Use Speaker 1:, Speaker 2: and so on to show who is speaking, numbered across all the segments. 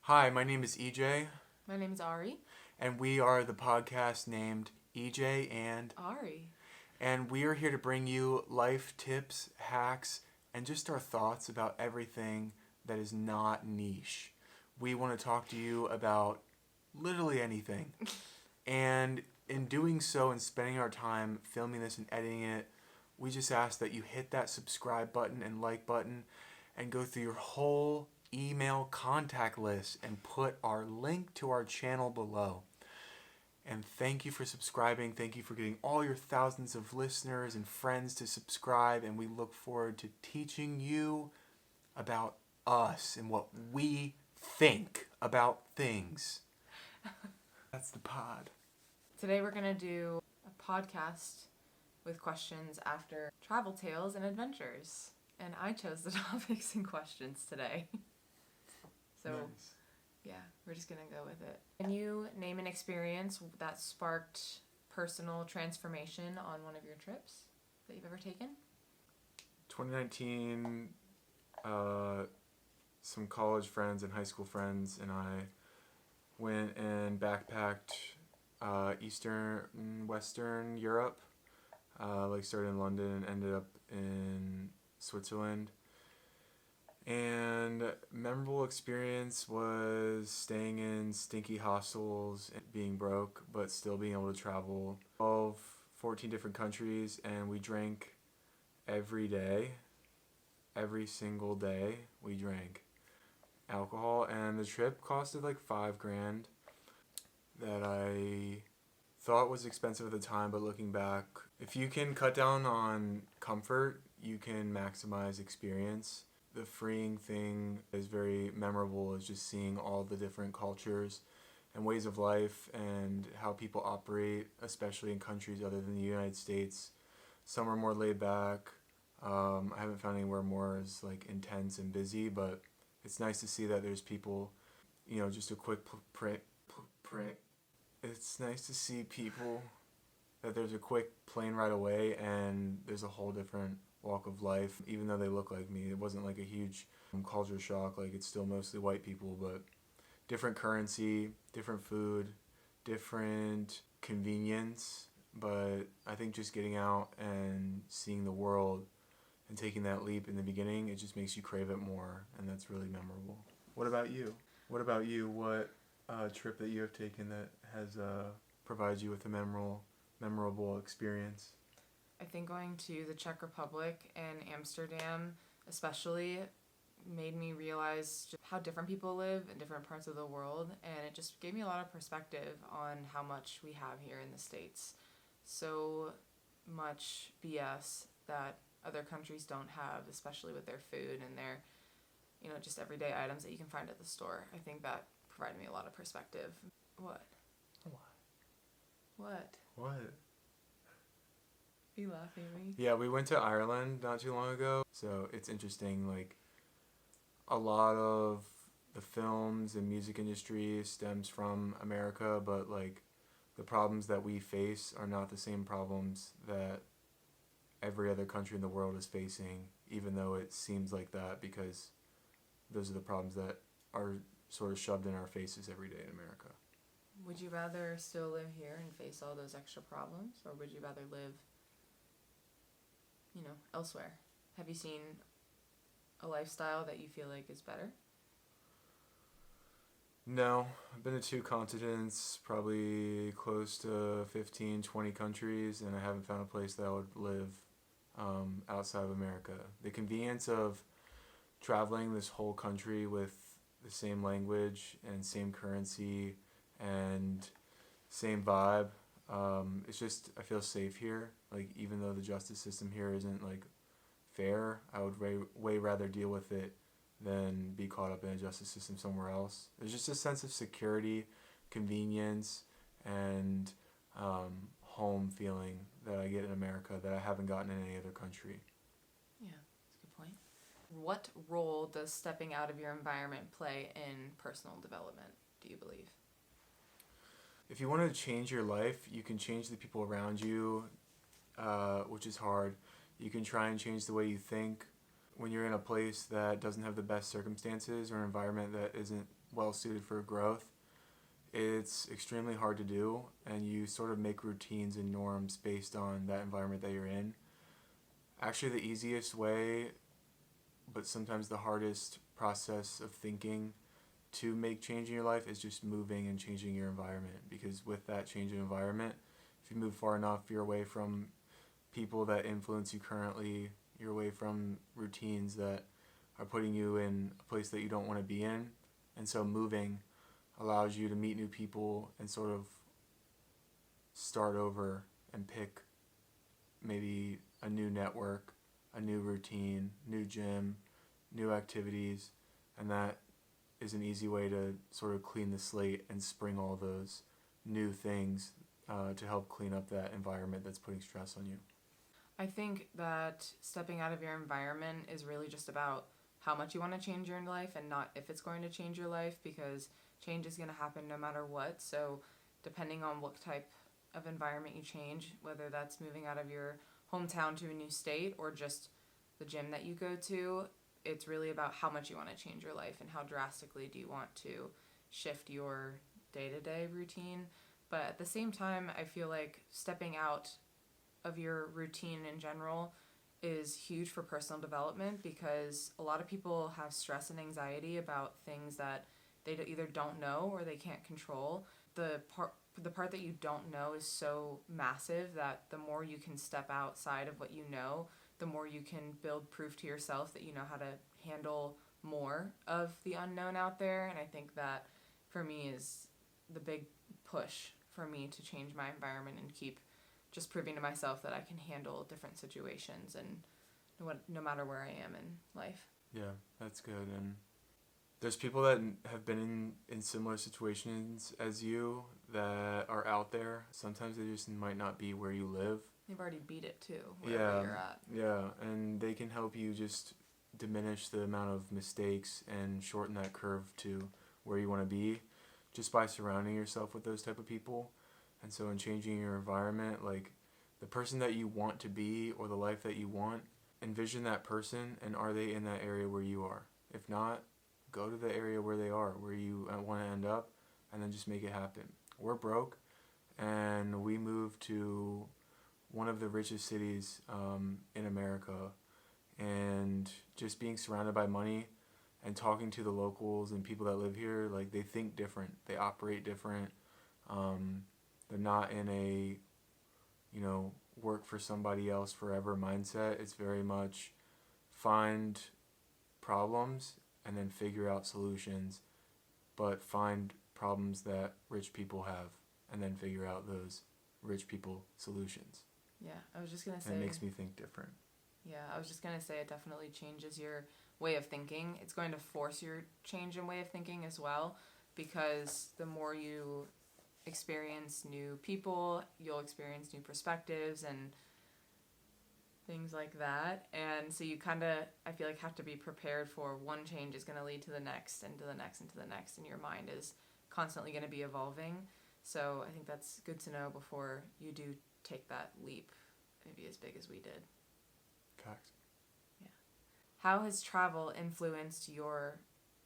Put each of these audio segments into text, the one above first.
Speaker 1: Hi, my name is EJ,
Speaker 2: My name is Ari.
Speaker 1: and we are the podcast named EJ
Speaker 2: Ari.
Speaker 1: and we are here to bring you life tips, hacks, and just our thoughts about everything that is not niche. We want to talk to you about literally anything. And in doing so and spending our time filming this and editing it, we just ask that you hit that subscribe button and like button and go through your whole email contact list and put our link to our channel below. And thank you for subscribing. Thank you for getting all your thousands of listeners and friends to subscribe. And we look forward to teaching you about us and what we think about things. That's the pod.
Speaker 2: Today we're going to do a podcast with questions after travel tales and adventures. And I chose the topics and questions today. So,
Speaker 1: Nice.
Speaker 2: yeah, we're just going to go with it. Can you name an experience that sparked personal transformation on one of your trips that you've ever taken?
Speaker 1: 2019, some college friends and high school friends and I went and backpacked Western Europe. Started in London and ended up in Switzerland. And memorable experience was staying in stinky hostels and being broke, but still being able to travel 14 different countries, and we drank every day. Every single day we drank alcohol, and the trip costed like $5,000 that I thought was expensive at the time, but looking back, if you can cut down on comfort, you can maximize experience. The freeing thing is very memorable is just seeing all the different cultures and ways of life and how people operate, especially in countries other than the United States. Some are more laid back. I haven't found anywhere more as like intense and busy, but it's nice to see that there's people, just a quick it's nice to see people that there's a quick plane ride away and there's a whole different walk of life. Even though they look like me, it wasn't like a huge culture shock. Like, it's still mostly white people, but different currency, different food, different convenience. But I think just getting out and seeing the world and taking that leap in the beginning, it just makes you crave it more, and that's really memorable. What about you? What trip that you have taken that has provided you with a memorable experience?
Speaker 2: I think going to the Czech Republic and Amsterdam especially made me realize just how different people live in different parts of the world, and it just gave me a lot of perspective on how much we have here in the States. So much BS that other countries don't have, especially with their food and their, just everyday items that you can find at the store. I think that provided me a lot of perspective. What? What?
Speaker 1: What?
Speaker 2: Are you laughing at me?
Speaker 1: Yeah, we went to Ireland not too long ago, so it's interesting. Like, a lot of the films and music industry stems from America, but like the problems that we face are not the same problems that every other country in the world is facing, even though it seems like that, because those are the problems that are sort of shoved in our faces every day in America.
Speaker 2: Would you rather still live here and face all those extra problems, or would you rather live, elsewhere? Have you seen a lifestyle that you feel like is better?
Speaker 1: No, I've been to 2 continents, probably close to 15, 20 countries, and I haven't found a place that I would live outside of America. The convenience of traveling this whole country with the same language and same currency and same vibe, it's just, I feel safe here. Like, even though the justice system here isn't like fair, I would way rather deal with it than be caught up in a justice system somewhere else. There's just a sense of security, convenience, and home feeling that I get in America that I haven't gotten in any other country.
Speaker 2: Yeah, that's a good point. What role does stepping out of your environment play in personal development, do you believe?
Speaker 1: If you want to change your life, you can change the people around you, which is hard. You can try and change the way you think. When you're in a place that doesn't have the best circumstances or an environment that isn't well suited for growth, it's extremely hard to do, and you sort of make routines and norms based on that environment that you're in. Actually, the easiest way, but sometimes the hardest process of thinking to make change in your life is just moving and changing your environment, because with that change in environment, if you move far enough, you're away from people that influence you currently, you're away from routines that are putting you in a place that you don't want to be in. And so moving allows you to meet new people and sort of start over and pick maybe a new network, a new routine, new gym, new activities, and that is an easy way to sort of clean the slate and spring all those new things to help clean up that environment that's putting stress on you.
Speaker 2: I think that stepping out of your environment is really just about how much you want to change your life and not if it's going to change your life, because change is going to happen no matter what. So depending on what type of environment you change, whether that's moving out of your hometown to a new state or just the gym that you go to, it's really about how much you want to change your life and how drastically do you want to shift your day-to-day routine. But at the same time, I feel like stepping out of your routine in general is huge for personal development, because a lot of people have stress and anxiety about things that they either don't know or they can't control. The part that you don't know is so massive that the more you can step outside of what you know, the more you can build proof to yourself that you know how to handle more of the unknown out there. And I think that for me is the big push for me to change my environment and keep just proving to myself that I can handle different situations and no matter where I am in life.
Speaker 1: Yeah, that's good. And there's people that have been in similar situations as you that are out there. Sometimes they just might not be where you live.
Speaker 2: They've already beat it too, wherever you're at.
Speaker 1: Yeah, and they can help you just diminish the amount of mistakes and shorten that curve to where you want to be just by surrounding yourself with those type of people. And so in changing your environment, like the person that you want to be or the life that you want, envision that person, and are they in that area where you are? If not, go to the area where they are, where you want to end up, and then just make it happen. We're broke, and we moved to one of the richest cities in America, and just being surrounded by money and talking to the locals and people that live here, like they think different, they operate different. They're not in a, work for somebody else forever mindset. It's very much find problems and then figure out solutions, but find problems that rich people have and then figure out those rich people solutions.
Speaker 2: Yeah, I was just going to say...
Speaker 1: And it makes me think different.
Speaker 2: Yeah, I was just going to say it definitely changes your way of thinking. It's going to force your change in way of thinking as well, because the more you experience new people, you'll experience new perspectives and things like that. And so you kind of, I feel like, have to be prepared for one change is going to lead to the next and to the next and to the next, and your mind is constantly going to be evolving. So I think that's good to know before you do take that leap, maybe as big as we did.
Speaker 1: Fact.
Speaker 2: Yeah. How has travel influenced your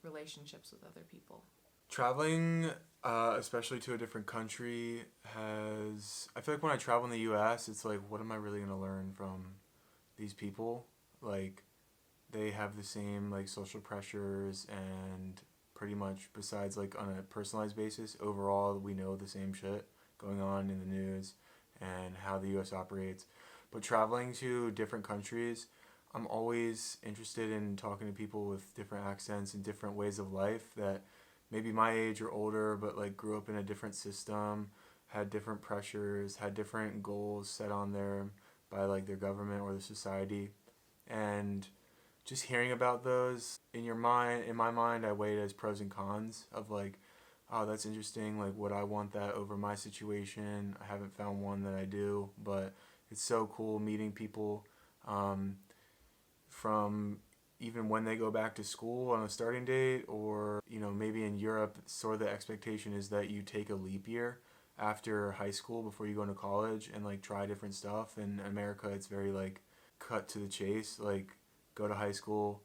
Speaker 2: relationships with other people?
Speaker 1: Traveling, especially to a different country, I feel like when I travel in the U.S., it's like, what am I really going to learn from these people? Like, they have the same, like, social pressures, and pretty much besides, like, on a personalized basis, overall, we know the same shit going on in the news and how the U.S. operates. But traveling to different countries, I'm always interested in talking to people with different accents and different ways of life that maybe my age or older, but like grew up in a different system, had different pressures, had different goals set on them by like their government or the society. And just hearing about those in my mind, I weigh it as pros and cons of like, oh, that's interesting. Like, would I want that over my situation? I haven't found one that I do, but it's so cool meeting people from even when they go back to school on a starting date, or, maybe in Europe, sort of the expectation is that you take a leap year after high school before you go into college and like try different stuff. In America, it's very like cut to the chase, like go to high school,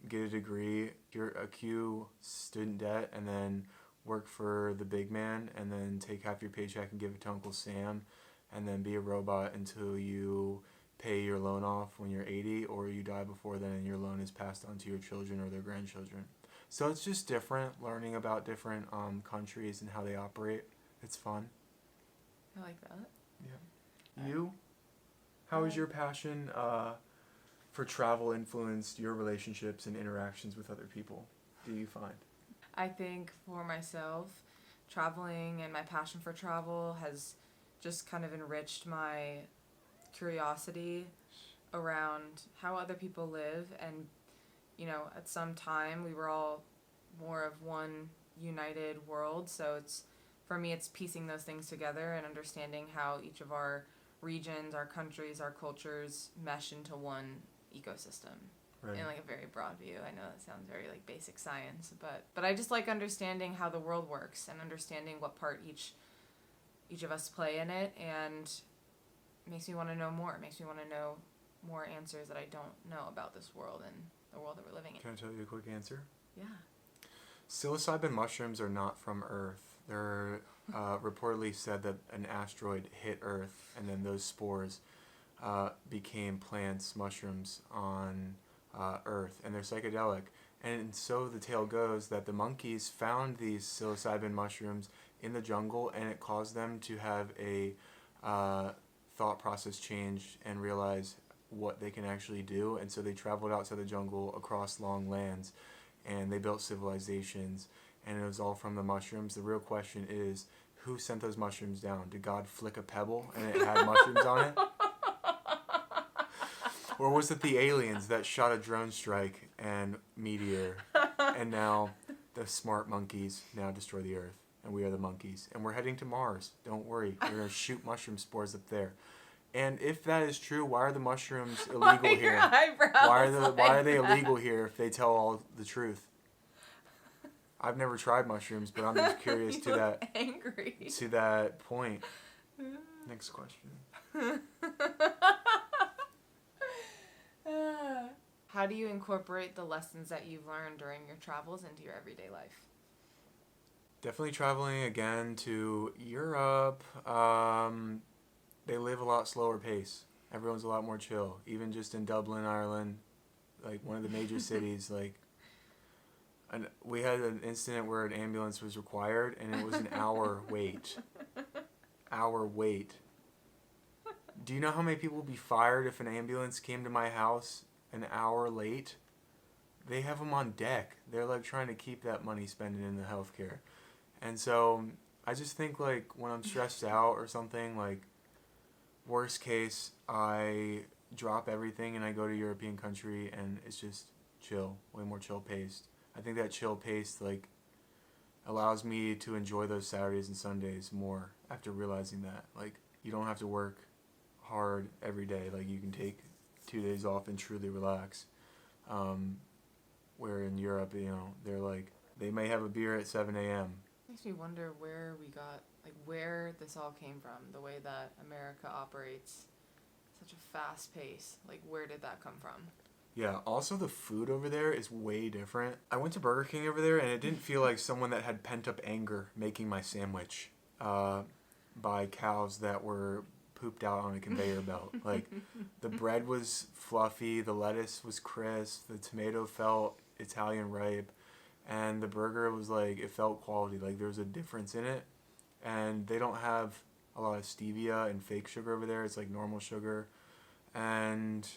Speaker 1: get a degree, accrue student debt, and then work for the big man, and then take half your paycheck and give it to Uncle Sam, and then be a robot until you pay your loan off when you're 80, or you die before then and your loan is passed on to your children or their grandchildren. So it's just different, learning about different countries and how they operate. It's fun.
Speaker 2: I like that.
Speaker 1: Yeah. You? How has your passion for travel influenced your relationships and interactions with other people, do you find?
Speaker 2: I think for myself, traveling and my passion for travel has just kind of enriched my curiosity around how other people live. And, you know, at some time we were all more of one united world. So for me, it's piecing those things together and understanding how each of our regions, our countries, our cultures mesh into one ecosystem. Right. In like a very broad view. I know that sounds very like basic science, but I just like understanding how the world works and understanding what part each of us play in it, and it makes me want to know more. It makes me want to know more answers that I don't know about this world and the world that we're living in.
Speaker 1: Can I tell you a quick answer?
Speaker 2: Yeah.
Speaker 1: Psilocybin mushrooms are not from Earth. They're reportedly said that an asteroid hit Earth, and then those spores became plants, mushrooms on Earth, and they're psychedelic. And so the tale goes that the monkeys found these psilocybin mushrooms in the jungle, and it caused them to have a thought process change and realize what they can actually do. And so they traveled outside the jungle across long lands, and they built civilizations, and it was all from the mushrooms. The real question is, who sent those mushrooms down? Did God flick a pebble and it had mushrooms on it? Or was it the aliens that shot a drone strike and meteor, and now the smart monkeys now destroy the Earth, and we are the monkeys, and we're heading to Mars. Don't worry, we're going to shoot mushroom spores up there. And if that is true, why are the mushrooms illegal here? Why are they illegal here if they tell all the truth? I've never tried mushrooms, but I'm just curious to that point. Next question.
Speaker 2: How do you incorporate the lessons that you've learned during your travels into your everyday life?
Speaker 1: Definitely traveling again to Europe. They live a lot slower pace. Everyone's a lot more chill. Even just in Dublin, Ireland, like one of the major cities, like, and we had an incident where an ambulance was required, and it was an hour wait. Hour wait. Do you know how many people would be fired if an ambulance came to my house an hour late? They have them on deck. They're like trying to keep that money spent in the healthcare. And so I just think like when I'm stressed out or something, like worst case, I drop everything and I go to a European country and it's just chill, way more chill paced. I think that chill pace like allows me to enjoy those Saturdays and Sundays more after realizing that. Like you don't have to work hard every day. Like you can take 2 days off and truly relax. Where in Europe, you know, they're like, they may have a beer at 7 a.m.
Speaker 2: Makes me wonder where this all came from, the way that America operates such a fast pace. Like, where did that come from?
Speaker 1: Yeah, also the food over there is way different. I went to Burger King over there, and it didn't feel like someone that had pent-up anger making my sandwich by cows that were pooped out on a conveyor belt. Like, the bread was fluffy, the lettuce was crisp, the tomato felt Italian ripe, and the burger was like, it felt quality. Like, there was a difference in it, and they don't have a lot of stevia and fake sugar over there. It's like normal sugar, and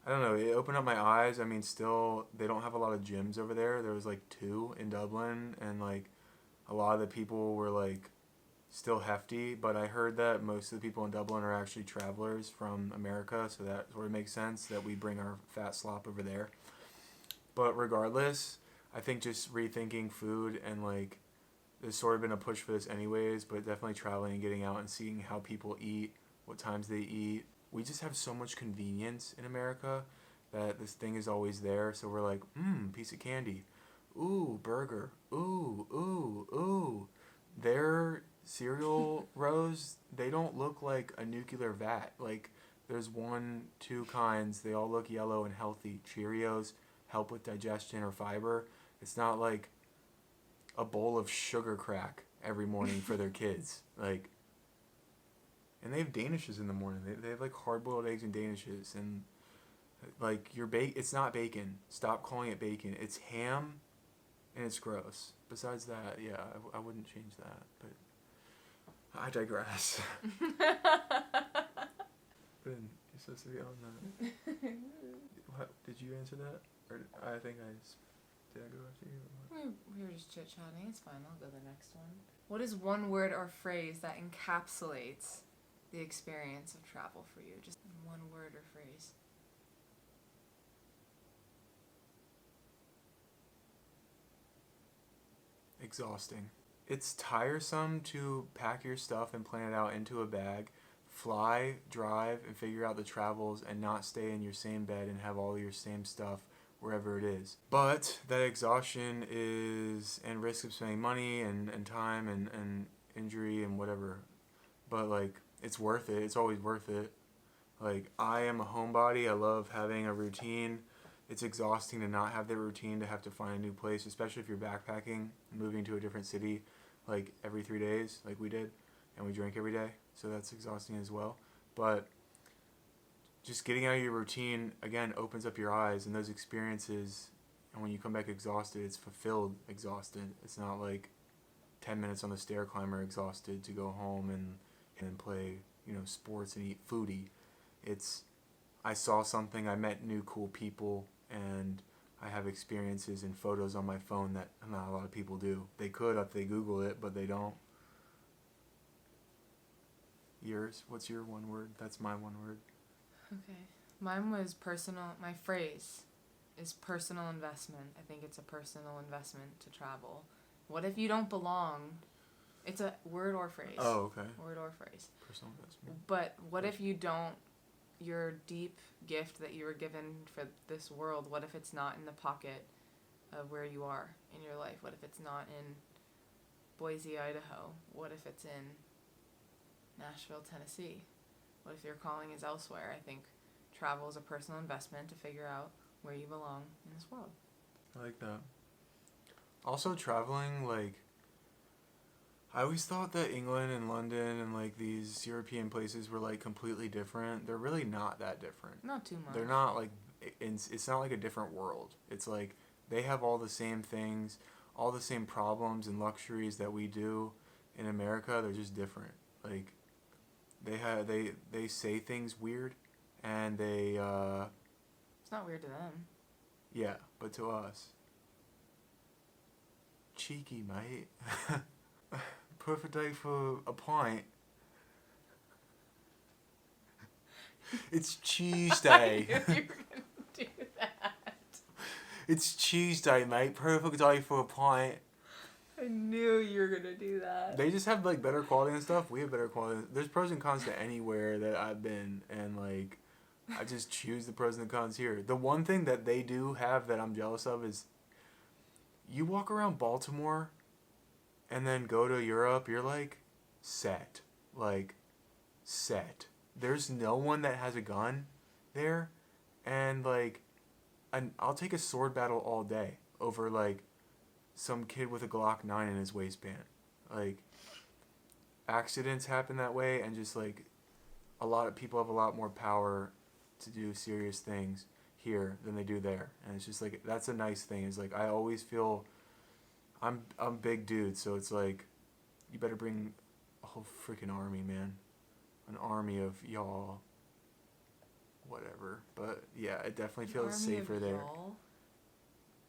Speaker 1: I don't know, it opened up my eyes. I mean, still, they don't have a lot of gyms over there. There was like 2 in Dublin, and like a lot of the people were like still hefty, but I heard that most of the people in Dublin are actually travelers from America, so that sort of makes sense that we bring our fat slop over there. But regardless, I think just rethinking food, and like there's sort of been a push for this anyways, but definitely traveling and getting out and seeing how people eat, what times they eat. We just have so much convenience in America that this thing is always there. So we're like, piece of candy. Ooh, burger. Ooh, ooh, ooh. Their cereal rows, they don't look like a nuclear vat. Like, there's 1, 2 kinds. They all look yellow and healthy. Cheerios, help with digestion or fiber. It's not like a bowl of sugar crack every morning for their kids. Like, and they have Danishes in the morning. They have like hard-boiled eggs and Danishes, and like it's not bacon. Stop calling it bacon. It's ham, and it's gross. Besides that, yeah, I wouldn't change that. But I digress. Ben, you're supposed to be on that. What, did you answer that? Or did I go after you?
Speaker 2: We were just chit-chatting. It's fine. I'll go to the next one. What is one word or phrase that encapsulates the experience of travel for you? Just one word or phrase.
Speaker 1: Exhausting. It's tiresome to pack your stuff and plan it out into a bag, fly, drive, and figure out the travels and not stay in your same bed and have all your same stuff wherever it is. But that exhaustion and risk of spending money and time and injury and whatever. But like, it's worth it. It's always worth it. Like, I am a homebody. I love having a routine. It's exhausting to not have the routine, to have to find a new place, especially if you're backpacking, moving to a different city, like every 3 days, like we did, and we drank every day. So that's exhausting as well. But just getting out of your routine, again, opens up your eyes, and those experiences, and when you come back exhausted, it's fulfilled exhausted. It's not like 10 minutes on the stair climber exhausted to go home and play, sports and eat foodie. It's, I saw something, I met new cool people, and I have experiences and photos on my phone that not a lot of people do. They could if they Google it, but they don't. Yours? What's your one word? That's my one word.
Speaker 2: Okay. Mine was personal. My phrase is personal investment. I think it's a personal investment to travel. What if you don't belong? It's a word or phrase.
Speaker 1: Oh, okay.
Speaker 2: Word or phrase.
Speaker 1: Personal investment.
Speaker 2: But what if you don't, your deep gift that you were given for this world, what if it's not in the pocket of where you are in your life? What if it's not in Boise, Idaho? What if it's in Nashville, Tennessee? What if your calling is elsewhere? I think travel is a personal investment to figure out where you belong in this world.
Speaker 1: I like that. Also, traveling, like, I always thought that England and London and, like, these European places were, like, completely different. They're really not that different.
Speaker 2: Not too much.
Speaker 1: They're not, like, it's not like a different world. It's, like, they have all the same things, all the same problems and luxuries that we do in America. They're just different. Like, they say things weird, and they,
Speaker 2: It's not weird to them.
Speaker 1: yeah, but to us. Cheeky, mate. Perfect day for a pint. It's Tuesday.
Speaker 2: I knew you were going to do that.
Speaker 1: It's Tuesday, mate. Perfect day for a pint.
Speaker 2: I knew you were going to do that.
Speaker 1: They just have, like, better quality and stuff. We have better quality. There's pros and cons to anywhere that I've been, and, like, I just choose the pros and the cons here. The one thing that they do have that I'm jealous of is you walk around Baltimore and then go to Europe, you're, like, set. Like, set. There's no one that has a gun there, and, like, I'll take a sword battle all day over, like, some kid with a Glock 9 in his waistband. Like, accidents happen that way, and just, like, a lot of people have a lot more power to do serious things here than they do there. And it's just, like, that's a nice thing. It's, like, I always feel, I'm a big dude, so it's, like, you better bring a whole freaking army, man. An army of y'all. Whatever. But, yeah, it definitely feels safer there.
Speaker 2: Y'all?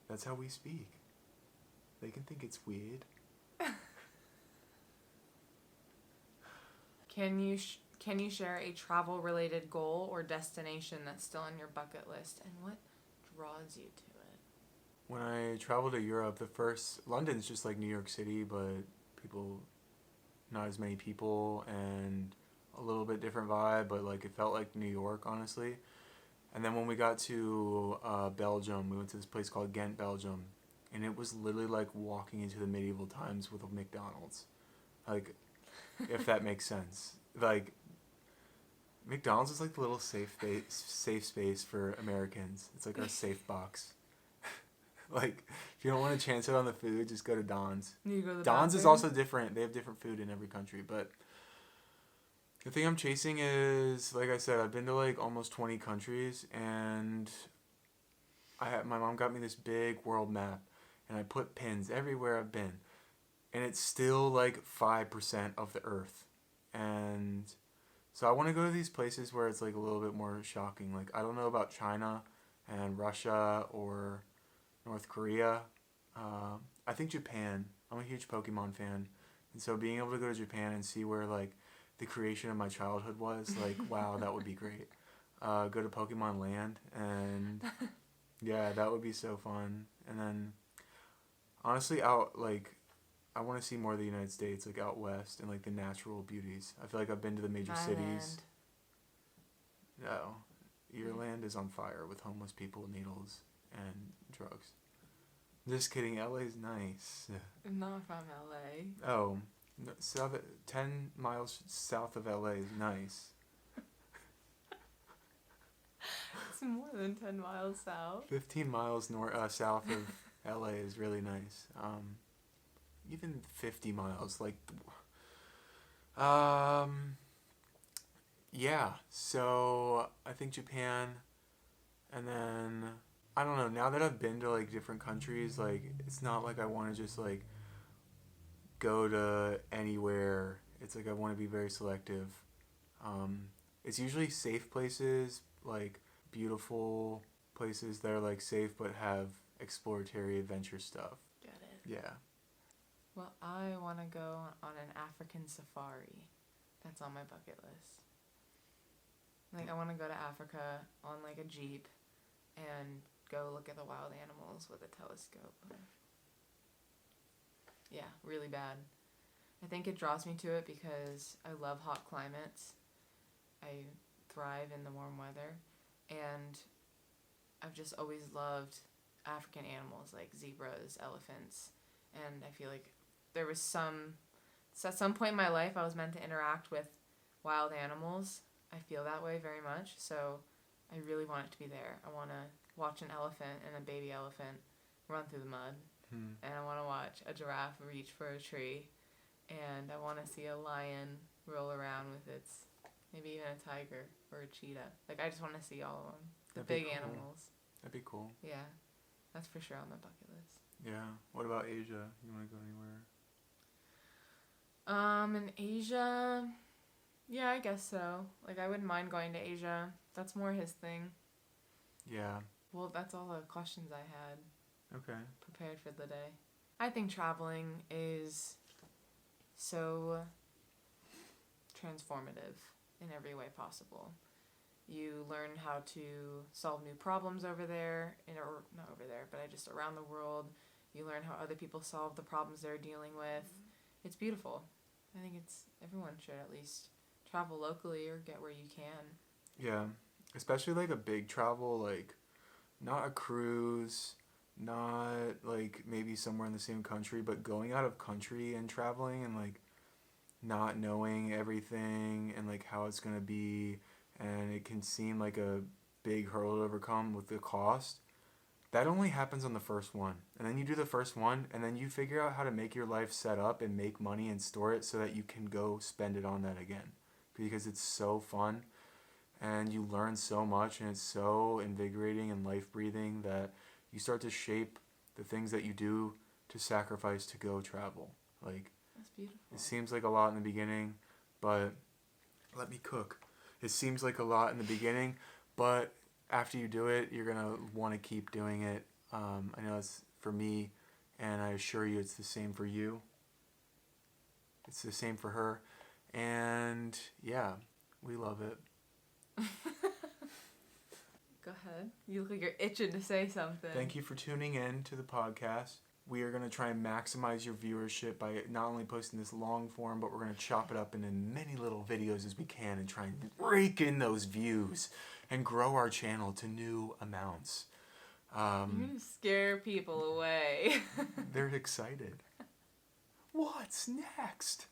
Speaker 1: That's how we speak. They can think it's weird.
Speaker 2: Can you share a travel-related goal or destination that's still on your bucket list, and what draws you to it?
Speaker 1: When I traveled to Europe, London's just like New York City, but not as many people, and a little bit different vibe, but, like, it felt like New York, honestly. And then when we got to Belgium, we went to this place called Ghent, Belgium, and it was literally like walking into the medieval times with a McDonald's. Like, if that makes sense. Like, McDonald's is like the little safe space for Americans. It's like our safe box. Like, if you don't want to chance it on the food, just go to Don's.
Speaker 2: You go to the
Speaker 1: Don's is
Speaker 2: bathroom?
Speaker 1: also different. They have different food in every country, but the thing I'm chasing is, like I said, I've been to like almost 20 countries, and my mom got me this big world map, and I put pins everywhere I've been, and it's still like 5% of the Earth, and so I want to go to these places where it's like a little bit more shocking. Like, I don't know about China and Russia or North Korea. I think Japan. I'm a huge Pokemon fan, and so being able to go to Japan and see where like the creation of my childhood was, like, wow, that would be great. Go to Pokemon Land, and yeah, that would be so fun. And then honestly, I want to see more of the United States, like out west, and like the natural beauties. I feel like I've been to the major cities. No, your land is on fire with homeless people, needles, and drugs. Just kidding. LA's nice.
Speaker 2: I'm not from LA.
Speaker 1: Oh, 10 miles south of LA is nice.
Speaker 2: It's more than 10 miles south.
Speaker 1: 15 miles south of LA is really nice. Even 50 miles, like, yeah. So I think Japan, and then I don't know. Now that I've been to like different countries, like, it's not like I want to just like go to anywhere. It's like I want to be very selective. It's usually safe places, like beautiful places that are like safe but have exploratory adventure stuff.
Speaker 2: Get it.
Speaker 1: Yeah.
Speaker 2: Well, I want to go on an African safari. That's on my bucket list. Like, I want to go to Africa on like a jeep and go look at the wild animals with a telescope. Yeah, really bad. I think it draws me to it because I love hot climates. I thrive in the warm weather, and I've just always loved African animals like zebras, elephants, and I feel like there was at some point in my life I was meant to interact with wild animals. I feel that way very much, so I really want it to be there. I want to watch an elephant and a baby elephant run through the mud, and I want to watch a giraffe reach for a tree, and I want to see a lion roll around with its, maybe even a tiger or a cheetah. Like, I just want to see all of them. The big animals.
Speaker 1: That'd be cool.
Speaker 2: Yeah, that's for sure on my bucket list.
Speaker 1: Yeah. What about Asia? You want to go anywhere?
Speaker 2: In Asia, yeah, I guess so. Like, I wouldn't mind going to Asia. That's more his thing.
Speaker 1: Yeah.
Speaker 2: Well, that's all the questions I had.
Speaker 1: Okay.
Speaker 2: Prepared for the day. I think traveling is so transformative in every way possible. You learn how to solve new problems over there, or not over there, but just around the world. You learn how other people solve the problems they're dealing with. It's beautiful. I think everyone should at least travel locally or get where you can.
Speaker 1: Yeah, especially like a big travel, like not a cruise, not like maybe somewhere in the same country, but going out of country and traveling and like not knowing everything and like how it's gonna be, and it can seem like a big hurdle to overcome with the cost. That only happens on the first one. And then you do the first one, and then you figure out how to make your life set up and make money and store it so that you can go spend it on that again. Because it's so fun, and you learn so much, and it's so invigorating and life-breathing that you start to shape the things that you do to sacrifice to go travel. Like,
Speaker 2: that's beautiful.
Speaker 1: It seems like a lot in the beginning, but let me cook. It seems like a lot in the beginning, but after you do it, you're going to want to keep doing it. I know it's for me, and I assure you it's the same for you. It's the same for her. And yeah, we love it.
Speaker 2: Go ahead. You look like you're itching to say something.
Speaker 1: Thank you for tuning in to the podcast. We are going to try and maximize your viewership by not only posting this long form, but we're going to chop it up into many little videos as we can and try and rake in those views and grow our channel to new amounts.
Speaker 2: You're going to scare people away.
Speaker 1: They're excited. What's next?